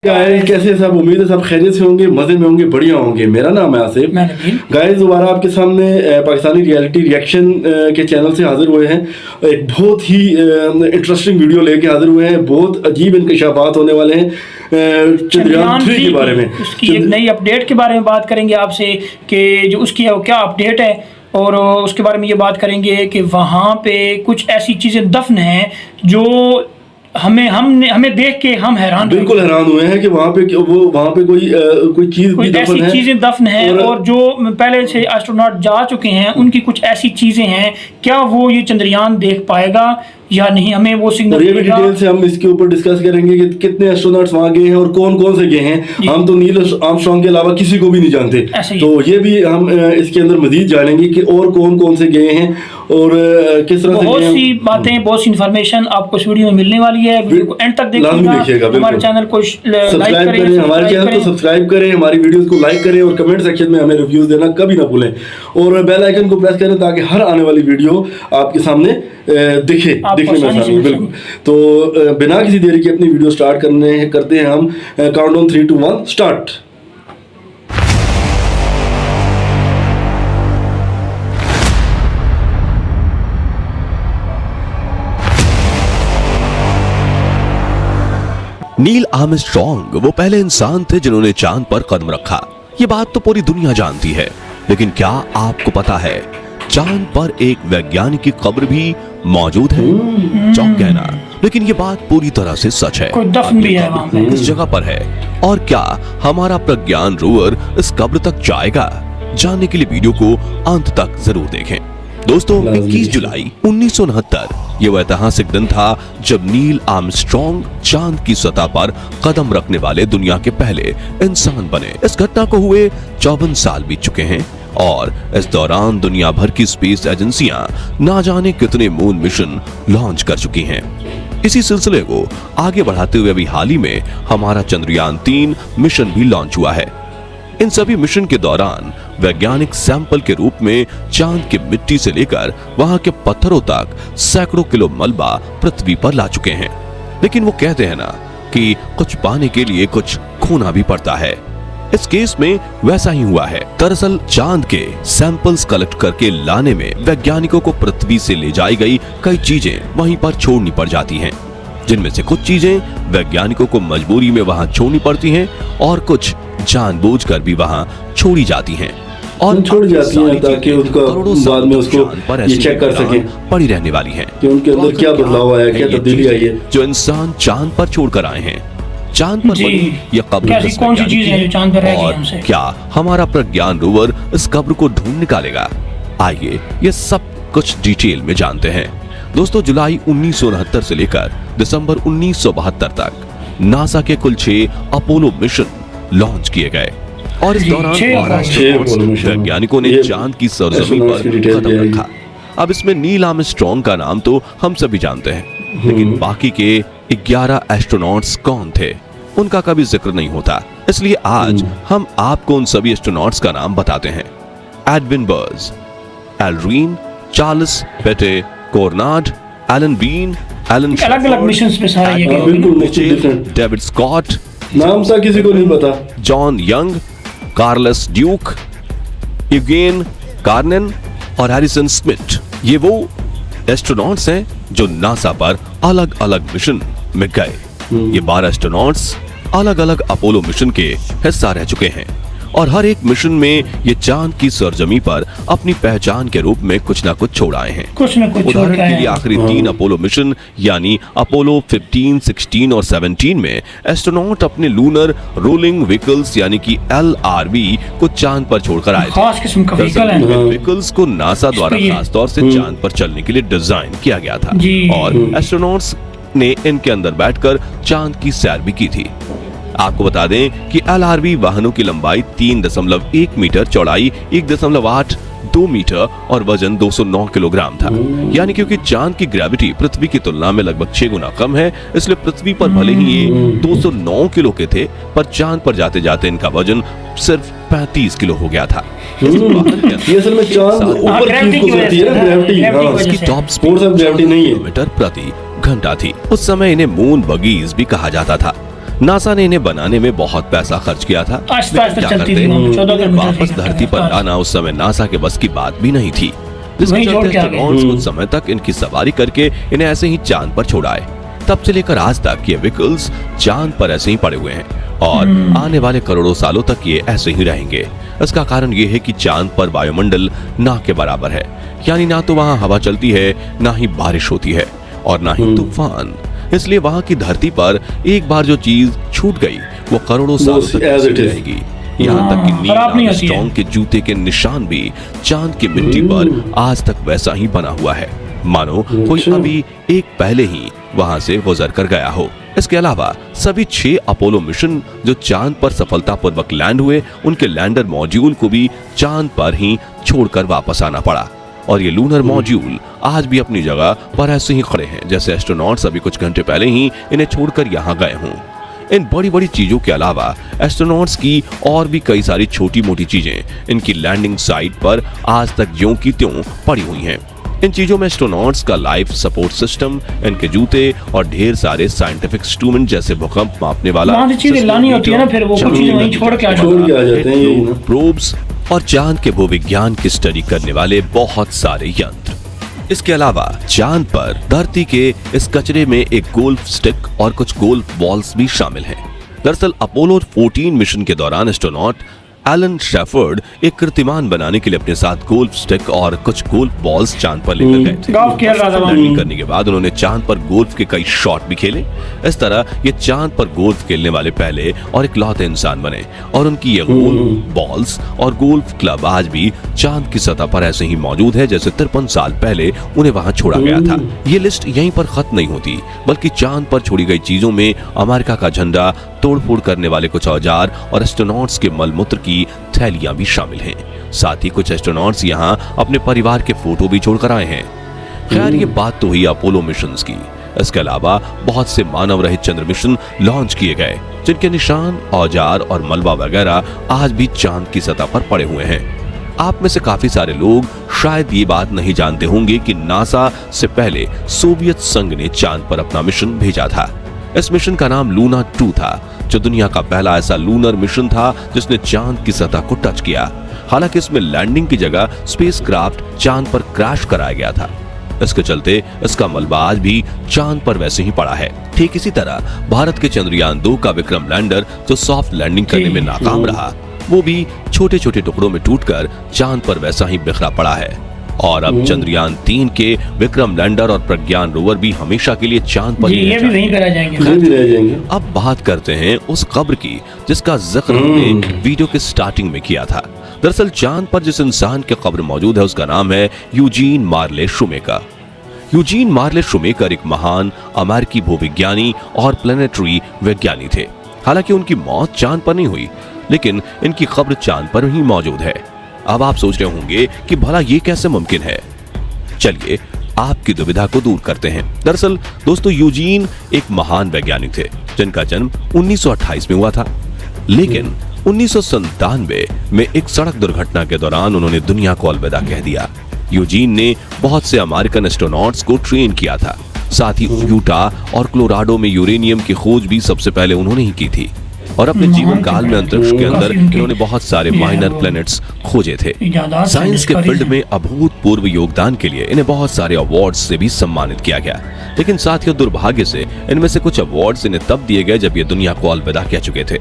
Guys कैसे सब, उम्मीद है सब खैरियत से होंगे, मजे में होंगे, बढ़िया होंगे। मेरा नाम है आसिफ। गाइस दोबारा आपके सामने पाकिस्तानी रियलिटी रिएक्शन के चैनल से हाजिर हुए हैं। एक बहुत ही इंटरेस्टिंग वीडियो लेके हाजिर हुए हैं। बहुत अजीब इंकशाफात होने वाले हैं चंद्रयान 3 के बारे में। उसकी एक नई अपडेट के बारे में बात करेंगे आपसे कि जो उसकी है वो क्या अपडेट है, और उसके बारे में ये बात करेंगे कि वहाँ पे कुछ ऐसी चीज़ें दफन हैं जो हमें देख के हम बिल्कुल हैरान हुए हैं कि वहाँ पे कोई चीज भी दफन ऐसी है, चीजें दफन हैं और जो पहले से एस्ट्रोनॉट जा चुके हैं उनकी कुछ ऐसी चीजें हैं। क्या वो ये चंद्रयान देख पाएगा या नहीं, हमें वो सिग्नल। और ये भी डिटेल से हम इसके ऊपर डिस्कस करेंगे कि कितने एस्ट्रोनॉट्स वहाँ गए हैं और कौन कौन से गए हैं। हम तो नील आर्मस्ट्रांग के अलावा किसी को भी नहीं जानते, तो ये भी हम इसके अंदर मजीद जानेंगे कि और कौन कौन से गए हैं और किस तरह से। बहुत सी बातें, बहुत सी इन्फॉर्मेशन आपको इस वीडियो में मिलने वाली है। वीडियो को एंड तक देखिएगा। हमारे चैनल को सब्सक्राइब करें, हमारे चैनल को सब्सक्राइब करें, हमारी वीडियोस को लाइक करें और कमेंट सेक्शन में हमें रिव्यूज देना कभी ना भूलें। और बेल आइकन को प्रेस करें ताकि हर आने वाली वीडियो आपके सामने दिखने में आसानी। बिल्कुल, तो बिना किसी देरी के अपनी वीडियो स्टार्ट करते हैं हम। Countdown 3, 2, 1 start. नील आर्मस्ट्रांग वो पहले इंसान थे जिन्होंने चांद पर कदम रखा। ये बात तो पूरी दुनिया जानती है, लेकिन क्या आपको पता है चांद पर एक वैज्ञानिक की कब्र भी मौजूद है? चौंक गए ना, लेकिन ये बात पूरी तरह से सच है। कोई दफन भी है वहाँ पे। इस जगह पर है, और क्या हमारा प्रज्ञान रोवर इस कब्र तक जाएगा? जानने के लिए वीडियो को अंत तक जरूर देखें। दोस्तों, 21 जुलाई 1969 ये वो ऐतिहासिक दिन था जब नील आर्मस्ट्रांग चांद की सतह पर कदम रखने वाले दुनिया के पहले इंसान बने। इस घटना को हुए 54 साल बीत चुके हैं और इस दौरान दुनिया भर की स्पेस एजेंसियां ना जाने कितने मून मिशन लॉन्च कर चुकी हैं। इसी सिलसिले को आगे बढ़ाते हुए अभी हाल ही में हमारा चंद्रयान 3 मिशन भी लॉन्च हुआ है। इन सभी मिशन के दौरान वैज्ञानिक सैंपल के रूप में चांद की मिट्टी से लेकर वहां के पत्थरों तक सैकड़ों किलो मलबा पृथ्वी पर ला चुके हैं। लेकिन वो कहते हैं ना कि कुछ पाने के लिए कुछ खोना भी पड़ता है। इस केस में वैसा ही हुआ है। दरअसल चांद के सैंपल्स कलेक्ट करके लाने में वैज्ञानिकों को पृथ्वी से ले जाई गई कई चीजें वहीं पर छोड़नी पड़ जाती हैं, जिनमें से कुछ चीजें वैज्ञानिकों को मजबूरी में वहां छोड़नी पड़ती हैं और कुछ जानबूझकर भी वहां छोड़ी जाती हैं और छोड़ी जाती हैं ताकि उनका बाद में उसको ये चेक कर सकें पड़ी रहने वाली हैं कि उनके अंदर क्या बदलाव आया, क्या तब्दीली आई है जो इंसान चांद पर छोड़कर आए हैं। चांद पर बनी ये कब्र कौन सी चीज है जो चांद पर रह गई हमसे? क्या हमारा प्रज्ञान रोवर इस कब्र को ढूंढ निकालेगा? आइए ये सब कुछ डिटेल में जानते हैं। दोस्तों, जुलाई 1969 से लेकर दिसंबर 1972 तक नासा के कुल 6 अपोलो मिशन लॉन्च किए गए और इस दौरान वैज्ञानिकों ने चांद की सरजमीन पर कदम रखा। अब इसमें नील आर्मस्ट्रांग का नाम तो हम सभी जानते हैं, लेकिन बाकी के 11 एस्ट्रोनॉट्स कौन थे उनका कभी जिक्र नहीं होता। इसलिए आज हम आपको उन सभी एस्ट्रोनॉट्स का नाम बताते हैं। एडविन बर्ज, एल्ड्रिन, चार्ल्स पेटे, कोर्नाड, एलन बीन, एलन अलग-अलग मिशंस पे सारे ये बिल्कुल डेविड स्कॉट, नाम सा किसी को नहीं पता, John Young, Charles Duke, Eugene Cernan और हैरिसन स्मिथ। ये वो एस्ट्रोनॉट्स हैं जो नासा पर अलग अलग मिशन में गए। ये 12 एस्ट्रोनॉट्स अलग अलग अपोलो मिशन के हिस्सा रह चुके हैं और हर एक मिशन में ये चांद की सरजमी पर अपनी पहचान के रूप में कुछ ना कुछ छोड़ आए हैं। उदाहरण के लिए आखिरी 3 अपोलो मिशन यानी अपोलो 15, 16 और 17 में एस्ट्रोनॉट अपने लूनर रोलिंग व्हीकल्स यानी कि LRV को चांद पर छोड़कर आए थे। व्हीकल्स को नासा द्वारा खास तौर से चांद पर चलने के लिए डिजाइन किया गया था और एस्ट्रोनॉट्स ने इनके अंदर बैठकर चांद की सैर भी की थी। आपको बता दें कि LRV वाहनों की लंबाई 3.1 मीटर, चौड़ाई 1.82 मीटर और वजन 209 किलोग्राम था। यानी क्योंकि चांद की ग्रेविटी पृथ्वी की तुलना में लगभग 6 गुना कम है, इसलिए पृथ्वी पर भले ही ये 209 किलो के थे, पर चांद पर जाते जाते इनका वजन सिर्फ 35 किलो हो गया था। ये असल में चांद ऊपर ग्रेविटी टॉप स्पीड किलोमीटर प्रति घंटा थी। उस समय इन्हें मून बगीज भी कहा जाता था। नासा ने इन्हें बनाने में बहुत पैसा खर्च किया था। आहिस्ता आहिस्ता क्या चलती करते? थी, 14 इन्हें किलोमीटर वापस से धरती पर लाना उस समय नासा के बस की बात भी नहीं थी, जिसके वहीं छोड़ चलते के आ गए। एस्ट्रोनॉट्स कुछ समय तक इनकी सवारी करके इन्हें ऐसे ही चांद पर छोड़ाए। तब से लेकर आज तक ये व्हीकल्स चांद पर ऐसे ही पड़े हुए हैं और आने वाले करोड़ों सालों तक ये ऐसे ही रहेंगे। इसका कारण ये है कि चांद पर वायुमंडल ना के बराबर है, यानी ना तो वहाँ हवा चलती है, ना ही बारिश होती है और ना ही तूफान। इसलिए वहाँ की धरती पर एक बार जो चीज छूट गई वो करोड़ों सालों तक as it is. रहेगी। यहाँ तक कि नील खराब नहीं होती है। आर्मस्ट्रांग के जूते के निशान भी चांद की मिट्टी पर आज तक वैसा ही बना हुआ है, मानो कोई अच्छा। अभी एक पहले ही वहां से गुजर कर गया हो। इसके अलावा सभी 6 अपोलो मिशन जो चांद पर सफलतापूर्वक लैंड हुए, उनके लैंडर मॉड्यूल को भी चांद पर ही छोड़कर वापस आना पड़ा और ये लूनर मॉड्यूल आज भी अपनी जगह पर ऐसे ही खड़े हैं जैसे एस्ट्रोनॉट्स अभी कुछ घंटे पहले ही इन्हें छोड़कर यहाँ गए हों। इन बड़ी बड़ी चीजों के अलावा एस्ट्रोनॉट्स की और भी कई सारी छोटी मोटी चीजें इनकी लैंडिंग साइट पर आज तक ज्यों की त्यों पड़ी हुई हैं। इन चीजों में एस्ट्रोनॉट्स का लाइफ सपोर्ट सिस्टम, इनके जूते और ढेर सारे साइंटिफिक इंस्ट्रूमेंट जैसे भूकंप मापने वाला वहाँ से चीजें लानी होती है ना, फिर वो कुछ चीजें वहीं छोड़ के आ जाती छोड़ के आ जाते हैं यही ना। प्रोब्स और चांद के भूविज्ञान की स्टडी करने वाले बहुत सारे यंत्र। इसके अलावा चांद पर धरती के इस कचरे में एक गोल्फ स्टिक और कुछ गोल्फ बॉल्स भी शामिल हैं। दरअसल अपोलो 14 मिशन के दौरान एस्ट्रोनॉट एलन शेफर्ड एक कीर्तिमान बनाने के लिए अपने साथ गोल्फ स्टिक और कुछ गोल्फ बॉल्स चांद पर लेकर गए थे। गोल्फ खेल रहा था वहाँ। लैंडिंग करने के बाद उन्होंने चांद पर गोल्फ के कई शॉट भी खेले। इस तरह ये चांद पर गोल्फ खेलने वाले पहले और इकलौते इंसान बने और उनकी ये गोल्फ बॉल्स और गोल्फ क्लब आज भी चांद की सतह पर ऐसे ही मौजूद है जैसे 53 साल पहले उन्हें वहां छोड़ा गया था। ये लिस्ट यहीं पर खत्म नहीं होती, बल्कि चांद पर छोड़ी गई चीजों में अमेरिका का झंडा, तोड़फोड़ करने वाले कुछ औजार और एस्ट्रोनॉट्स के मलमूत्र की थैलियां भी शामिल हैं। साथ ही कुछ एस्ट्रोनॉट्स यहां अपने परिवार के फोटो भी छोड़कर आए हैं। खैर ये बात तो हुई अपोलो मिशंस की। इसके अलावा बहुत से मानव रहित चंद्र मिशन लॉन्च किए गए जिनके निशान, औजार और मलबा वगैरह आज भी चांद की सतह पर पड़े हुए हैं। आप में से काफी सारे लोग शायद ये बात नहीं जानते होंगे कि नासा से पहले सोवियत संघ ने चांद पर अपना मिशन भेजा था। इस मिशन का नाम लूना 2 था, जो दुनिया का पहला ऐसा लूनर मिशन था जिसने चांद की सतह को टच किया। हालांकि इसमें लैंडिंग की जगह स्पेसक्राफ्ट चांद पर क्रैश कराया गया था। इसके चलते इसका मलबा आज भी चांद पर वैसे ही पड़ा है। ठीक इसी तरह भारत के चंद्रयान 2 का विक्रम लैंडर जो सॉफ्ट लैंडिंग करने में नाकाम रहा, वो भी छोटे छोटे टुकड़ों में टूटकर चांद पर वैसा ही बिखरा पड़ा है। और अब चंद्रयान 3 के विक्रम लैंडर और प्रज्ञान रोवर भी हमेशा के लिए चांद पर ही ये भी वहीं पर आ जाएंगे। ये भी रह जाएंगे। अब बात करते हैं उस कब्र की जिसका जिक्र हमने वीडियो के स्टार्टिंग में किया था। दरअसल चांद पर जिस इंसान की कब्र मौजूद है उसका नाम है यूजीन मार्ले शूमेकर। यूजीन मार्ले शूमेकर एक महान अमेरिकी भूविज्ञानी और प्लेनेटरी वैज्ञानिक थे। हालांकि उनकी मौत चांद पर नहीं हुई, लेकिन इनकी कब्र चांद पर ही मौजूद है। अब आप सोच रहे होंगे कि भला ये कैसे मुमकिन है। चलिए आपकी दुविधा को दूर करते हैं। दरअसल दोस्तों यूजीन एक महान वैज्ञानिक थे जिनका जन्म 1928 में हुआ था, लेकिन 1997 में एक सड़क दुर्घटना के दौरान उन्होंने दुनिया को अलविदा कह दिया। यूजीन ने बहुत से अमेरिकन एस्ट्रोनॉट्स को ट्रेन किया था। साथ ही यूटा और कोलोराडो में यूरेनियम की खोज भी सबसे पहले उन्होंने ही की थी। और अपने जीवन काल में अंतरिक्ष के अंदर इन्होंने बहुत सारे माइनर प्लैनेट्स खोजे थे। साइंस के फील्ड में अभूतपूर्व योगदान के लिए इन्हें बहुत सारे अवार्ड्स से भी सम्मानित किया गया, लेकिन साथ ही दुर्भाग्य से इनमें से कुछ अवार्ड्स इन्हें तब दिए गए जब ये दुनिया को अलविदा कह चुके थे।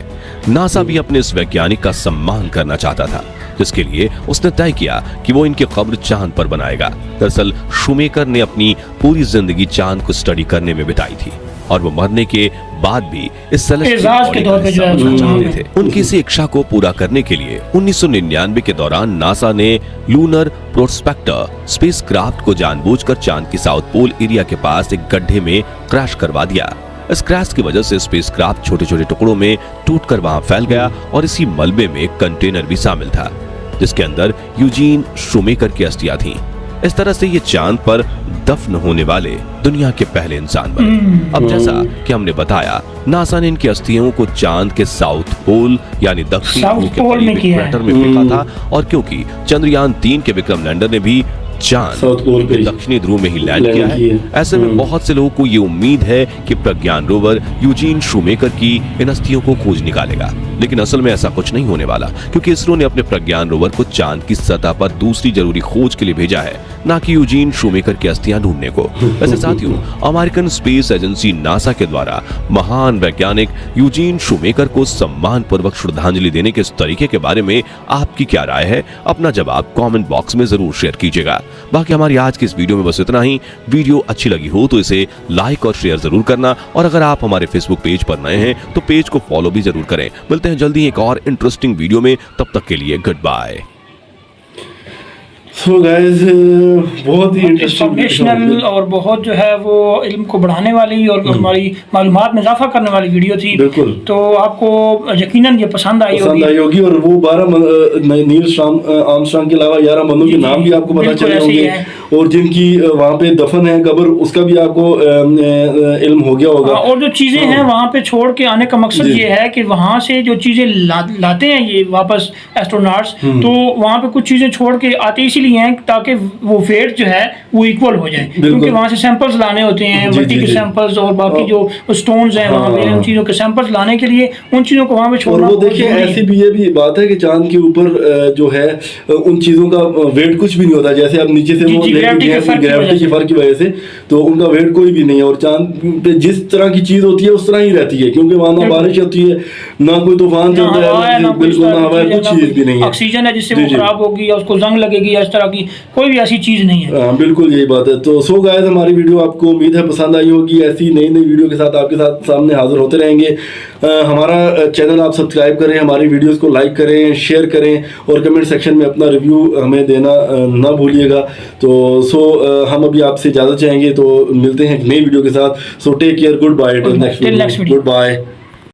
नासा भी अपने इस वैज्ञानिक का सम्मान करना चाहता था, जिसके लिए उसने तय किया कि वो इनकी कब्र चांद पर बनाएगा। दरअसल शूमेकर ने अपनी पूरी जिंदगी चांद को स्टडी करने में बिताई थी और वो मरने के बाद भी इस एजाज के तौर पे जो है चाहते थे। उनकी इस इच्छा को पूरा करने के लिए 1999 के दौरान नासा ने लूनर प्रोस्पेक्टर स्पेसक्राफ्ट को जानबूझकर चांद की साउथ पोल एरिया के पास एक गड्ढे में क्रैश करवा दिया। इस क्रैश की वजह से स्पेसक्राफ्ट छोटे छोटे टुकड़ों में टूटकर वहां फैल गया और इसी मलबे में एक कंटेनर भी शामिल था जिसके अंदर यूजीन शूमेकर की अस्थियां थीं। इस तरह से ये चांद पर दफन होने वाले दुनिया के पहले इंसान बने। अब जैसा कि हमने बताया, नासा ने इनकी अस्थियों को चांद के साउथ पोल यानी दक्षिण ध्रुव के करीब एक क्रेटर में फेंका था। और क्योंकि चंद्रयान 3 के विक्रम लैंडर ने भी चांद साउथ पोल पे दक्षिणी ध्रुव में ही लैंड लैंड किया की है। है। ऐसे में बहुत से लोगों को ये उम्मीद है कि प्रज्ञान रोवर यूजीन शूमेकर की इन अस्थियों को खोज निकालेगा, लेकिन असल में ऐसा कुछ नहीं होने वाला, क्योंकि इसरो ने अपने प्रज्ञान रोवर को चांद की सतह पर दूसरी जरूरी खोज के लिए भेजा है, ना कि यूजीन शूमेकर की अस्थियां ढूंढने को। वैसे साथियों, अमेरिकन स्पेस एजेंसी नासा के द्वारा महान वैज्ञानिक यूजीन शूमेकर को सम्मान पूर्वक श्रद्धांजलि देने के इस तरीके के बारे में आपकी क्या राय है? अपना जवाब कमेंट बॉक्स में जरूर शेयर कीजिएगा। बाकी हमारी आज की इस वीडियो में बस इतना ही। वीडियो अच्छी लगी हो तो इसे लाइक और शेयर जरूर करना, और अगर आप हमारे फेसबुक पेज पर नए हैं तो पेज को फॉलो भी जरूर करें। मिलते हैं जल्दी एक और इंटरेस्टिंग वीडियो में, तब तक के लिए गुड बाय। सो गाइस, बहुत ही इंफॉर्मेशनल और बहुत जो है वो इल्म को बढ़ाने वाली और हमारी मालूमात में इजाफा करने वाली वीडियो थी। बिल्कुल। तो आपको यकीनन ये पसंद आई होगी और वो 12 नील आर्मस्ट्रांग के अलावा 11 बंदों के नाम भी आपको पता चले होंगे, और जिनकी वहाँ पे दफन है कब्र, उसका भी आपको इल्म हो गया होगा। और जो चीजें हैं वहाँ पे छोड़ के आने का मकसद ये है कि वहाँ से जो चीजें लाते हैं ये वापस एस्ट्रोनॉट्स, तो वहाँ पे कुछ चीजें छोड़ के आते इसीलिए हैं ताकि वो वेट जो है वो इक्वल हो जाए, क्योंकि वहाँ से सैंपल्स लाने होते हैं, मिट्टी के सैंपल्स और बाकी जो स्टोन्स हैं वहाँ पे, उन चीज़ों के सैंपल्स लाने के लिए उन चीज़ों को वहाँ पे छोड़ना। और वो देखिए, ऐसी भी ये भी बात है कि चांद के ऊपर जो है उन चीज़ों का वेट कुछ भी नहीं होता, जैसे अब नीचे से वो ग्रेविटी के फर्क की वजह से तो उनका वेट कोई भी नहीं है, और चांद पे जिस तरह की चीज़ होती है उस तरह ही रहती है, क्योंकि वहाँ ना बारिश होती है, ना कोई तूफान चलता है, बिल्कुल ना हवा, कुछ चीज़ भी नहीं है। ऑक्सीजन है जिससे वो खराब होगी या उसको जंग लगेगी, इस तरह की कोई भी ऐसी चीज नहीं है। हाँ, बिल्कुल यही बात है। तो सो गाइस, हमारी वीडियो आपको उम्मीद है पसंद आई होगी। ऐसी नई नई वीडियो के साथ आपके साथ सामने हाजिर होते रहेंगे। हमारा चैनल आप सब्सक्राइब करें, हमारी वीडियोस को लाइक करें, शेयर करें, और कमेंट सेक्शन में अपना रिव्यू हमें देना ना भूलिएगा। तो हम अभी आपसे इजाज़त चाहेंगे, तो मिलते हैं एक नई वीडियो के साथ। So take care, goodbye, till next video, good bye.